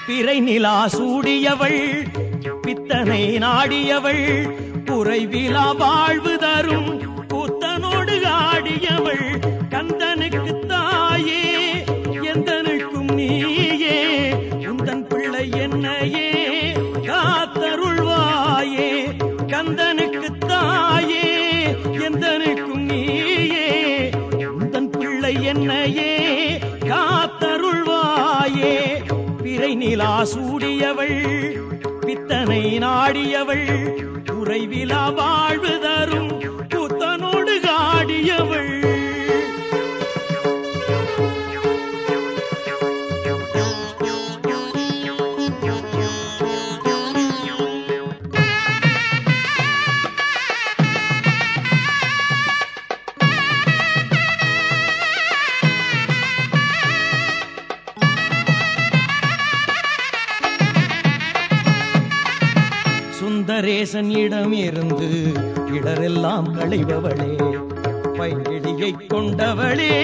பிறை நிலா சூடியவள் பித்தனை நாடியவள் குறைவிலா வாழ்வு தரும் கூத்தனோடு ஆடியவள் கந்தனுக்கு தாயே எந்தனுக்கும் நீயே உந்தன் பிள்ளை என்னையே காத்தருள்வாயே கந்தனுக்கு தாயே எந்தனுக்கும் நீயே உந்தன் பிள்ளை என்னையே காத்தருள்வாயே பிறை நிலா சூடியவள் பித்தனை நாடியவள் குறைவிலா வாழ்வு தரும் கூத்தனோடு ஆடியவள் சுந்தரேசனிடம் இருந்து இடரெல்லாம் களைபவளே பைங்கிடியை கொண்டவளே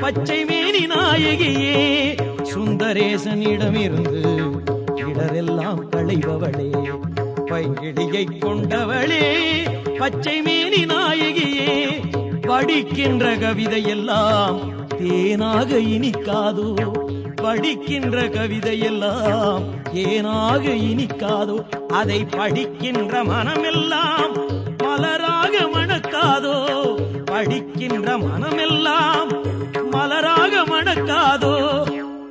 பச்சை மேனி நாயகியே சுந்தரேசனிடம் இருந்து இடரெல்லாம் களைபவளே பைங்கிடியை கொண்டவளே பச்சை மேனி நாயகியே படிக்கின்ற கவிதையெல்லாம் தேனாக இனிக்காதோ படிக்கின்ற கவிதையெல்லாம் ஏனாக இனிக்காதோ அதை படிக்கின்ற மனமெல்லாம் மலராக மணக்காதோ படிக்கின்ற மனமெல்லாம் மலராக மணக்காதோ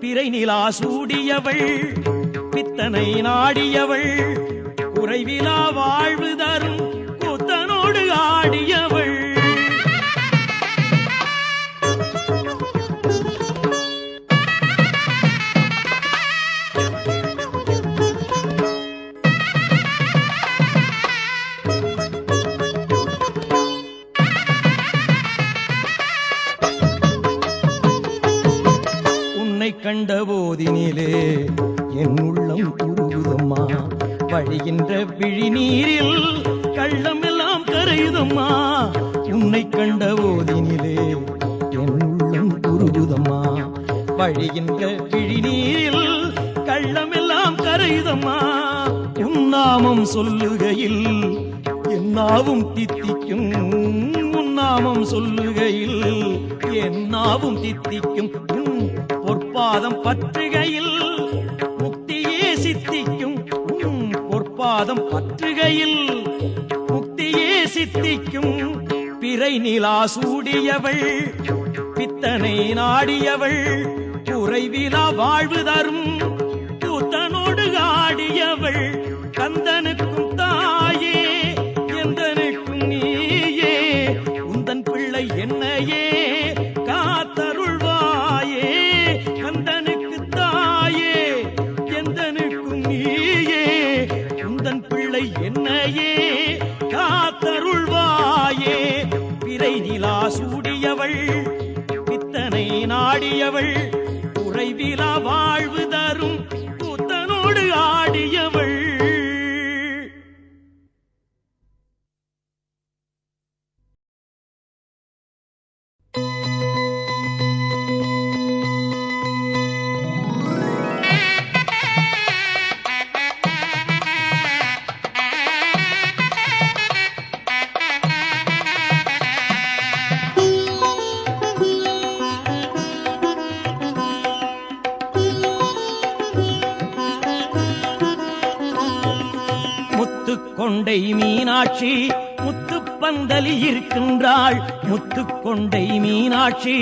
பிறை நிலா சூடியவள் பித்தனை நாடியவள் குறைவிலா வாழ்வு தரும் கூத்தனோடு ஆடியவள் கண்ட போதினிலே என் உள்ளம் உருகுதம்மா வழிகின்ற விழி நீரில் கள்ளம் எல்லாம் கரையுதம்மா உன்னை கண்ட போதினிலே என் உள்ளம் உருகுதம்மா வழிகின்ற விழி நீரில் கள்ளம் எல்லாம் கரையுதம்மா உன்னாமம் சொல்லுகையில் என்னாவும் தித்திக்கும் உன்னாமம் சொல்லுகையில் என்னாவும் தித்திக்கும் பொற்பாதம் பற்றுகையில் முக்தியே சித்திக்கும் பொற்பாதம் பற்றுகையில் முக்தியே சித்திக்கும் பிறை நிலா சூடியவள் பித்தனை நாடியவள் குறைவிலா வாழ்வு தரும் கூத்தனோடு ஆடியவள் கந்தனுக்கும் தாயே எந்தனுக்கும் நீயே உந்தன் பிள்ளை என்னையே காத்தருள்வாயே கந்தனுக்கு தாயே எந்தனுக்கும் நீயே உந்தன் பிள்ளை என்னையே காத்தருள்வாயே பிறை நிலா சூடியவள் பித்தனை நாடியவள் குறைவிலா வாழ்வு தரும் கூத்தனோடு ஆடியவள் கொண்டை மீனாட்சி முத்துப்பந்தலி இருக்கின்றாள் முத்துக்கொண்டை மீனாட்சி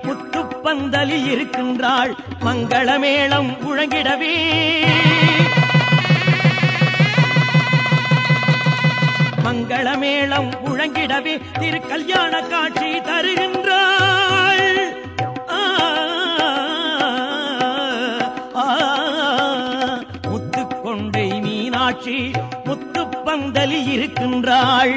முத்துப்பந்தலி இருக்கின்றாள் மங்களமேளம் முழங்கிடவே மங்களமேளம் முழங்கிடவே திருக்கல்யாண காட்சி தருகின்றாள் முத்துக்கொண்டை முத்துக்கொண்டை மீனாட்சி முத்துப்பந்தலில் இருக்கின்றாள்.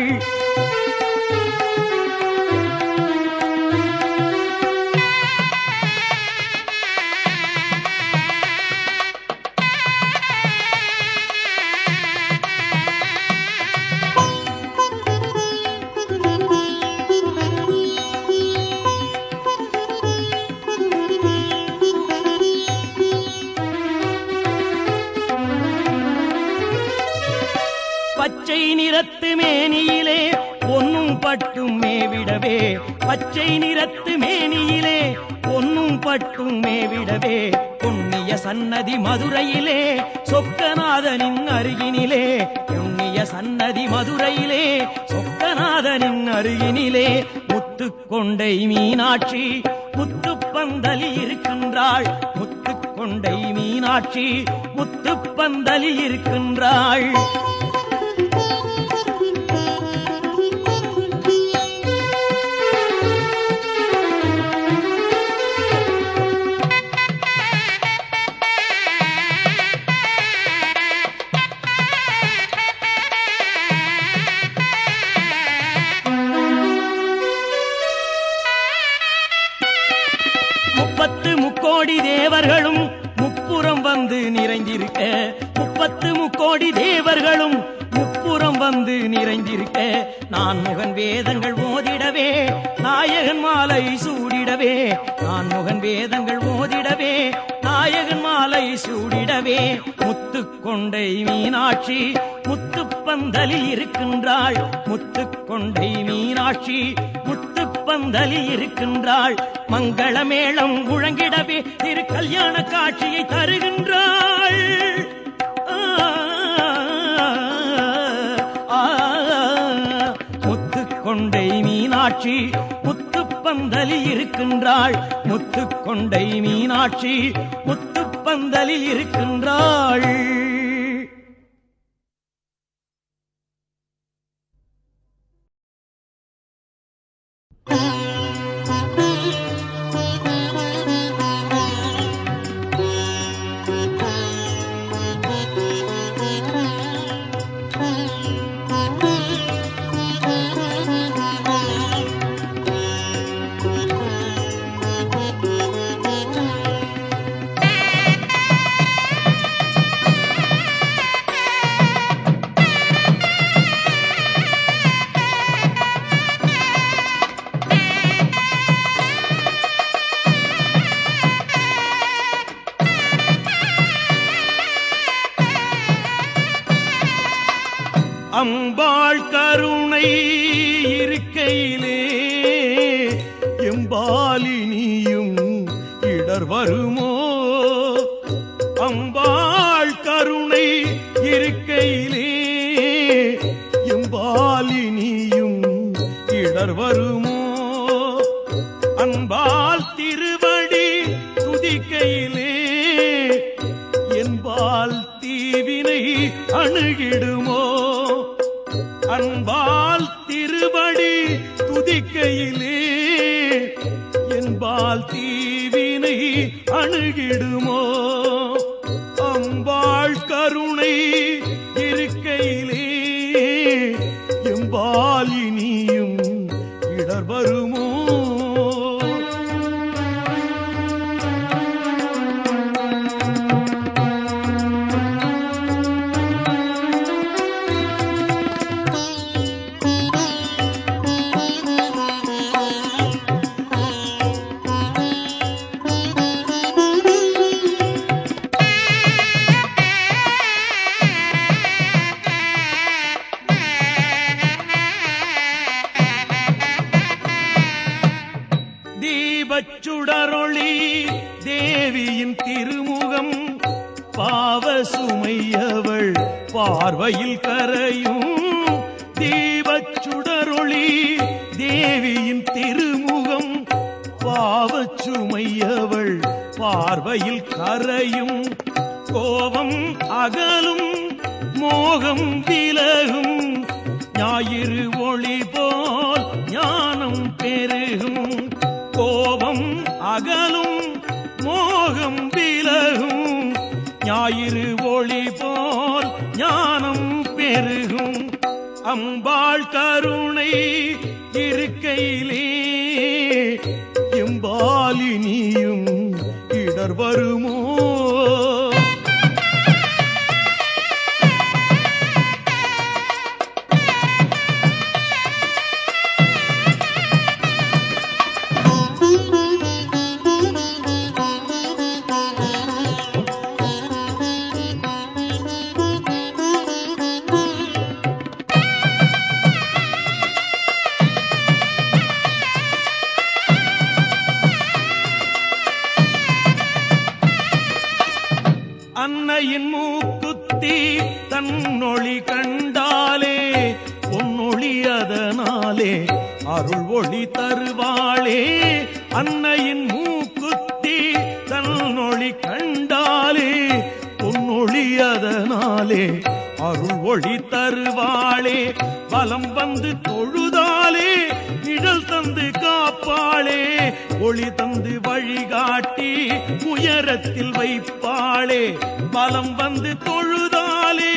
பச்சை நிறத்து மேனியிலே பொன்னும் பட்டும் மேவிடவே, பச்சை நிறத்து மேனியிலே பொன்னும் பட்டும் மேவிடவே, புண்ணிய சன்னதி மதுரையிலே சொக்கநாதனின் அருகினிலே, புண்ணிய சன்னதி மதுரையிலே சொக்கநாதனின் அருகினிலே, முத்துக்கொண்டை மீனாட்சி முத்துப்பந்தலில் இருக்கின்றாள். முத்துக்கொண்டை மீனாட்சி முத்துப்பந்தலில் இருக்கின்றாள். முக்கோடி தேவர்களும் முப்புறம் வந்து நிறைந்திருக்க, 30 முக்கோடி தேவர்களும் முப்புறம் வந்து நிறைந்திருக்க, நான் முகன் வேதங்கள் ஓதிடவே நாயகன் மாலை சூடிடவே, நான் முகன் வேதங்கள் ஓதிடவே நாயகன் மாலை சூடிடவே, முத்துக்கொண்டை மீனாட்சி முத்துப்பந்தலில் இருக்கின்றாள். முத்துக்கொண்டை மீனாட்சி முத்துப்பந்தலில் இருக்கின்றாள். மங்களமேளம் முழங்கிடவே திரு கல்யாண காட்சியை தருகின்றாள். முத்துக்கொண்டை மீனாட்சி முத்துப்பந்தலில் இருக்கின்றாள். முத்துக்கொண்டை மீனாட்சி முத்துப்பந்தலில் இருக்கின்றாள். அம்பாள் கருணை இருக்கையிலே எம்பாலினியும் இடர் வருமோ, அம்பாள் கருணை இருக்கையிலே எம்பாலினியும் இடர் வருமோ, அன்பால் திருவடி துதிக்கையிலே என்பால் தீவினை அணுகிடுமோ, அன்பால் திருவடி துதிக்கையிலே என்பால் தீவினை அணுகிடுமோ, அம்பாள் கருணை இருக்கையிலே எம்பாலினியும் இடர் வருமோ. தீபச்சுடரொளி தேவியின் திருமுகம் பாவசுமையவள் பார்வையில் கரையும், தீபச்சுடரொளி தேவியின் திருமுகம் பாவச்சுமையவள் பார்வையில் கரையும், கோபம் அகலும் மோகம் விலகும் ஞாயிறு ஒளி போல் ஞானம் பெருகும், கோபம் அகலும் மோகம் விலகும் ஞாயிறு ஒளி போல் பெருகும் அம்பாள் கருணை இருக்கையிலே எம்பாலினியும் இடர் வருமோ? அன்னையின் மூக்குத்தி தன்னொளி கண்டாலே பொன்னொளி அதனாலே அருள் ஒளி தருவாளே. அன்னையின் மூக்குத்தி தன்னொளி கண்டாலே பொன்னொளி அதனாலே அருள் ஒளி தருவாளே. வலம் வந்து தொழுதாலே நிழல் தந்து காப்பாளே. ஒளி தந்து வழிகாட்டி உயரத்தில் வைப்பாளே. பலம் வந்து தொழுதாலே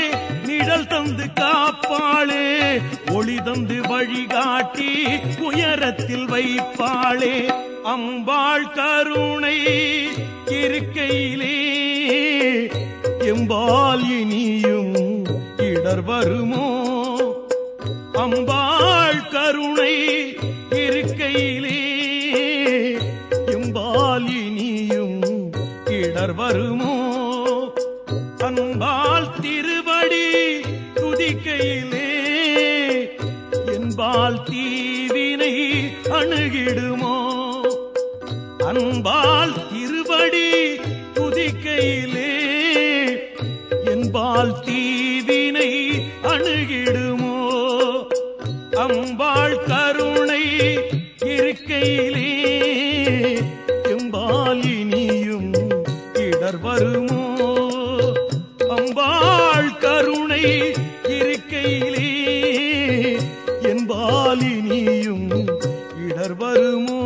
நிழல் தந்து காப்பாளே. ஒளி தந்து வழிகாட்டி உயரத்தில் வைப்பாளே. அம்பாள் கருணை இருக்கையிலே எம்பால் இனியும் இடர் வருமோ? அம்பாள் கருணை இருக்கையிலே எம்பால் இனியும் இடர் வருமோ? அன்பால் திருவடி துதிக்கையிலே என்பால் தீவினை அணுகிடுமோ? அன்பால் திருவடி துதிக்கையிலே என்பால் தீவினை அணுகிடுமோ? அம்பாள் கருணை இருக்கையிலே எம்பால் இனியும் இடர் வருமோ? அம்பாள் கருணை இருக்கையிலே என்பால் இனியும் இடர் வருமோ?